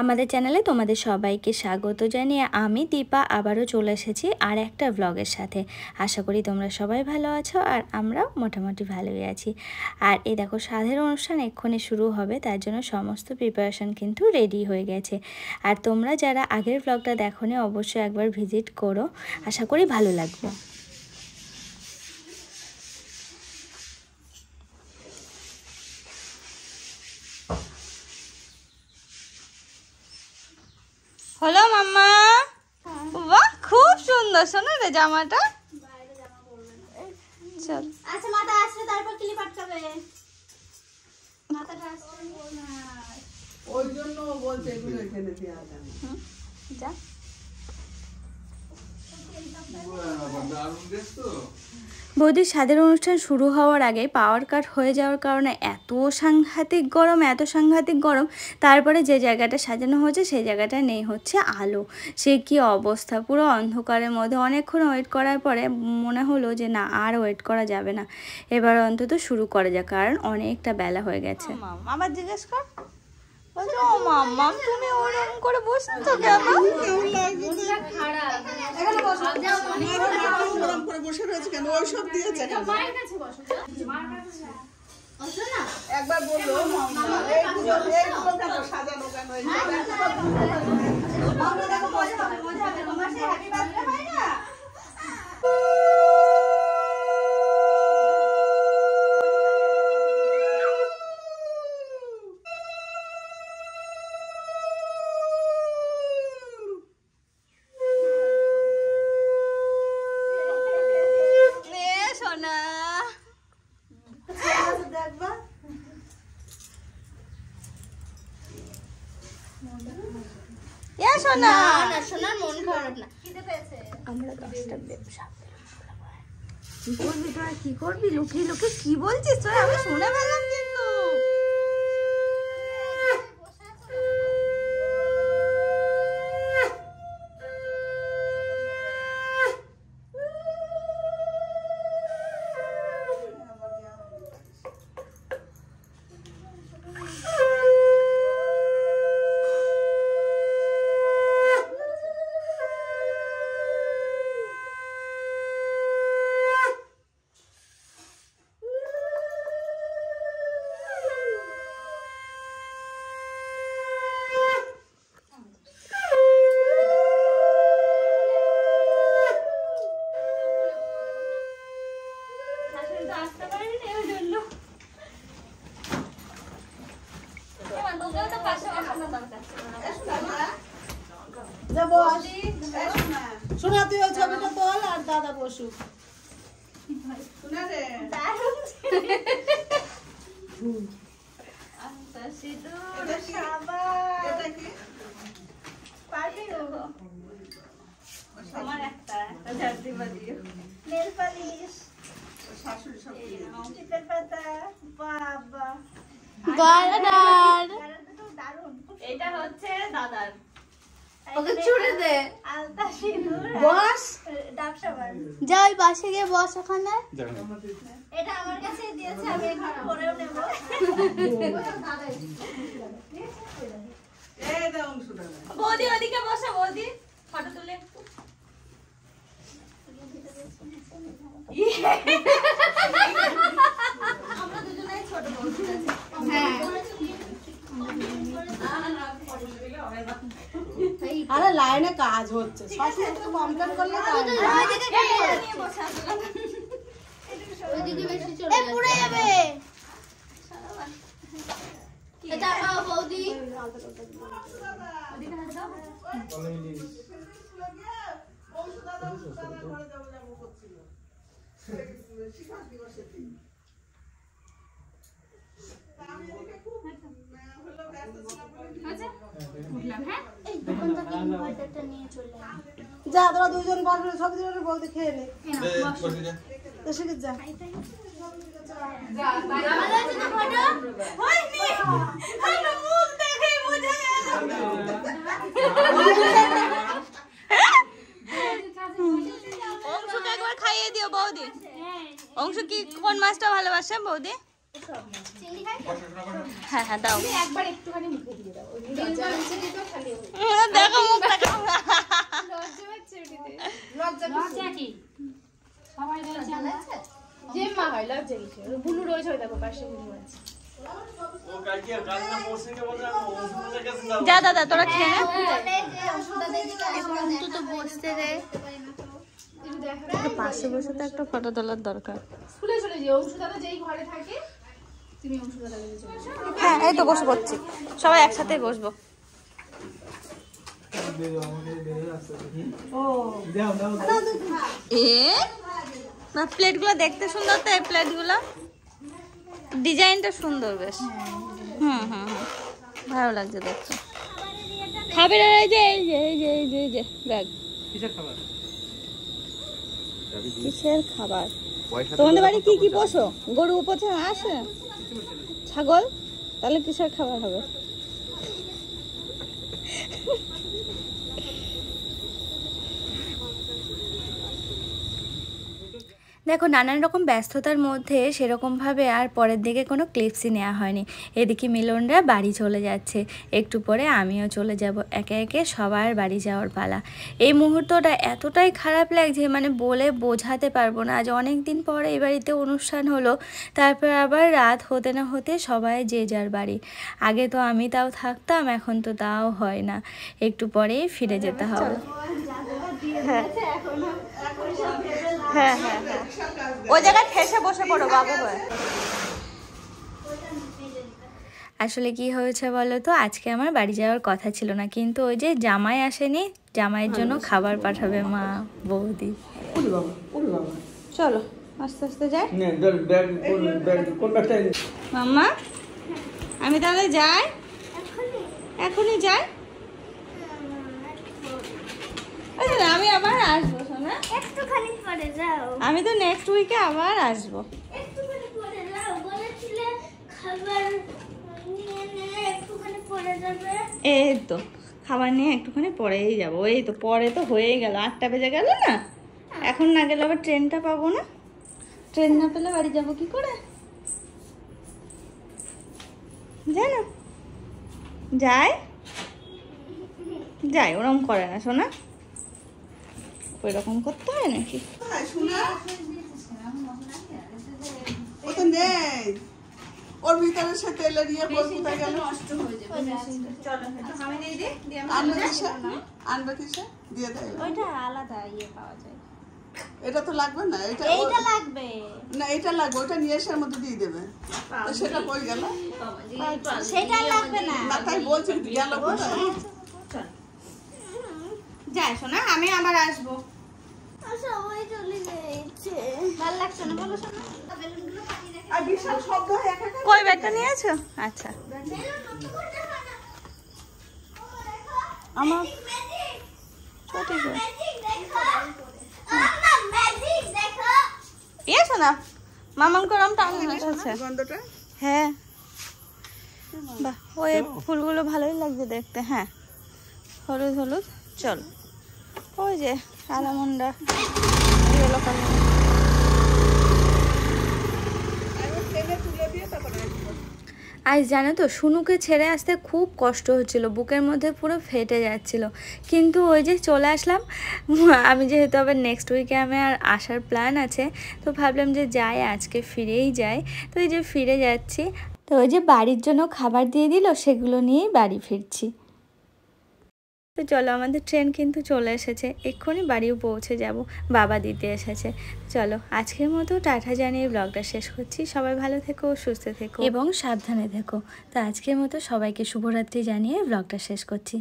আমাদের চ্যানেলে তোমাদের সবাইকে স্বাগত জানিয়ে আমি দীপা আবারও চলে এসেছি আর একটা ব্লগের সাথে। আশা করি তোমরা সবাই ভালো আছো আর আমরাও মোটামুটি ভালোই আছি। আর এই দেখো সাধের অনুষ্ঠান এক্ষুনি শুরু হবে, তার জন্য সমস্ত প্রিপারেশন কিন্তু রেডি হয়ে গেছে। আর তোমরা যারা আগের ব্লগটা দেখোনি অবশ্যই একবার ভিজিট করো, আশা করি ভালো লাগবে। হলো মাম্মা, বাহ খুব সুন্দর। শোনো রে জামাটা, চল। আচ্ছা মাথা আসলে তারপর ক্লিপ আটকাবে, মাথাটা আসলে না, ওই জন্য বলতে এগুলো এখানে দেয়া যায় না। যা বৌদির স্বাদের অনুষ্ঠান শুরু হওয়ার আগে পাওয়ার কাট হয়ে যাওয়ার কারণে এত সাংঘাতিক গরম, তারপরে যে জায়গাটা সাজানো হয়েছে সেই জায়গাটা নেই হচ্ছে আলো। সে কি অবস্থা, পুরো অন্ধকারের মধ্যে। অনেকক্ষণ ওয়েট করার পরে মনে হলো যে না আর ওয়েট করা যাবে না, এবার অন্তত শুরু করা যাক, কারণ অনেকটা বেলা হয়ে গেছে। আবার জিজ্ঞেস কর, ও মাম্মা তুমি ওরকম করে বসেছো কেন? বসে রয়েছে কেন? ওইসব দিয়েছে কেন? একবার বললো এইগুলো কেন সাজানো কেন? সোনার মন খারাপ না, আমরা 10টা ব্যবসা কি করবি তোরা, কি করবি? লুকিয়ে লুকিয়ে কি বলছিস তোরা? আমি শুনে পেলাম কিন্তু। শোনা তুই ওই ছবিটা তোল আর দাদা বসু। এটা হচ্ছে দাদার, ওকে ছুড়ে দে। আলতা সিঁদুর, বস ডাবসা বান। যা ওই পাশে গিয়ে বস ওখানে। এটা আমার কাছে দিয়েছে, আমি একটু পরেও নেব। এই দাও অংশটা। বৌদি ওদিকে বসে, বৌদি ফটো তুলে একটু। আমরা দুজনেই ছোট বৌদি আছে। হ্যাঁ আরে লাইনে কাজ হচ্ছে, সবসময় তো কমপ্লেন করলে কাজ ওইদিকে বেশি চলে পুড়ে যাবে। এটা বৌদি ওদিকে হাত দাও। যা তোরা দুজন বসবে, সব দিন বৌদি খেয়ে নে। শিখে যা। একবার খাইয়ে দিও বৌদি। অংশ কি কোন মাছটা ভালোবাসে বৌদি? চিংড়ি খাই? হ্যাঁ হ্যাঁ দাও। একবার একটুখানি মুখে দিয়ে দাও। দেখো মুখটা লজ্জা কি? সবাই রয়েছে আমরা। যে মা হয় লজ্জা কি? বুলু রয়েছে ওই দেখো পাশে বুলু আছে। যা দাদা তোরা খেয়ে নে। বলে যে ওষুধটা দিয়ে দিকে আসবে তো বসতে রে, পাশে বসে তো একটা ফটো তোলার দরকার। স্কুলে চলে যাও, অংশুদাদা যেই ঘরে থাকে তুমি অংশুদাদার কাছে চলে যাও। হ্যাঁ এই তো বসে পড়ছি, সবাই একসাথেই বসবো। না প্লেটগুলো দেখতে সুন্দর তো, এই প্লেটগুলো ডিজাইনটা সুন্দর বেশ। হুম হুম হুম ভালো লাগছে দেখতে। খাবে রে, এই যে এই যে এই যে এই যে এই যে ব্যাগ। কিসের খাবার? তোমাদের বাড়ি কি কি পোষো? গরু পোষে, আসে ছাগল, তাহলে কিসের খাবার হবে? দেখো নানান রকম ব্যস্ততার মধ্যে সেরকমভাবে আর পরের দিকে কোনো ক্লিপসই নেওয়া হয়নি। এদিকে মিলনরা বাড়ি চলে যাচ্ছে, একটু পরে আমিও চলে যাব। একে একে সবার বাড়ি যাওয়ার পালা। এই মুহূর্তটা এতটাই খারাপ লাগছে, মানে বলে বোঝাতে পারবো না। আজ অনেক দিন পরে এই বাড়িতে অনুষ্ঠান হলো, তারপর আবার রাত হতে না হতে সবাই যে যার বাড়ি। আগে তো আমি তাও থাকতাম, এখন তো তাও হয় না, একটু পরেই ফিরে যেতে হবে। হ্যাঁ হ্যাঁ হ্যাঁ হ্যাঁ ওই জায়গায় ঠেসে বসে পড়ো বাবু হয়ে। আসলে কি হয়েছে বলো তো, আজকে আমার বাড়ি যাওয়ার কথা ছিল না, কিন্তু ওই যে জামাই আসেনি, জামাইয়ের জন্য খাবার পাঠাবে মা বৌদি। চলো আস্তে আস্তে যাই। মাম্মা আমি তাহলে যাই, এখনই যাই। আমি আবার আসবো সোনা, একটুখানি পরে যাও। আমি তো নেক্সট উইকে আবার আসবো। একটুখানি পরে যাও, বলেছিলে খাবার নিয়ে নিয়ে একটুখানি পরে যাবে। এই তো খাবার নিয়ে একটুখানি পরেই যাবো। এই তো পরে তো হয়েই গেল, 8টা বেজে গেল না, এখন না গেলে আবার ট্রেনটা পাবো না। ট্রেন না পেলে বাড়ি যাবো কি করে জানো? যাই ওরকম করে না সোনা, ওই রকম করতে হয় নাকি? ওর ভিতরে সে তেলের ইয়ে কোথায় গেল? আনবে কিসে দিয়ে দেয়? ওইটা আলাদা ইয়ে পাওয়া যায়। এটা তো লাগবে না, এটা এইটা লাগবে না, এটা লাগবে, ওটা নিয়ে এসে মধ্যে দিয়ে দেবে। তো সেটা কই গেল? সেটা লাগবে না। না তাই বলছি গেল কোথায়? যাই সোনা, আমি আবার আসবো। সবাই চলে যাচ্ছে, ভালো লাগছে না বলো শোনা। বেলুনগুলো পাঠিয়ে রেখে আর বিশাল শব্দ হয় একা একা। কই ব্যাগটা নিয়েছো? আচ্ছা আমার ছোট ইয়ে শোনা মামাম করম টান আছে গন্ধটা হ্যাঁ। বাহ ওই ফুলগুলো ভালোই লাগছে দেখতে। হ্যাঁ হলুদ হলুদ। চল ওই যে আলামন্ডা ইয়েলো কালার। আজ জানো তো শুনুকে ছেড়ে আসতে খুব কষ্ট হচ্ছিল, বুকের মধ্যে পুরো ফেটে যাচ্ছিল, কিন্তু ওই যে চলে আসলাম। আমি যেহেতু আবার নেক্সট উইকে আমি আর আসার প্ল্যান আছে, তো ভাবলাম যে যাই আজকে ফিরেই যাই। তো এই যে ফিরে যাচ্ছি, তো ওই যে বাড়ির জন্য খাবার দিয়ে দিল, সেগুলো নিয়েই বাড়ি ফিরছি। তো চলো আমাদের ট্রেন কিন্তু চলে এসেছে, এক্ষুনি বাড়িও পৌঁছে যাব, বাবা দিতে এসেছে। চলো আজকের মতো টাটা জানিয়ে ব্লগটা শেষ করছি। সবাই ভালো থেকো, সুস্থ থেকো এবং সাবধানে থেকো। তো আজকের মতো সবাইকে শুভরাত্রি জানিয়ে ব্লগটা শেষ করছি।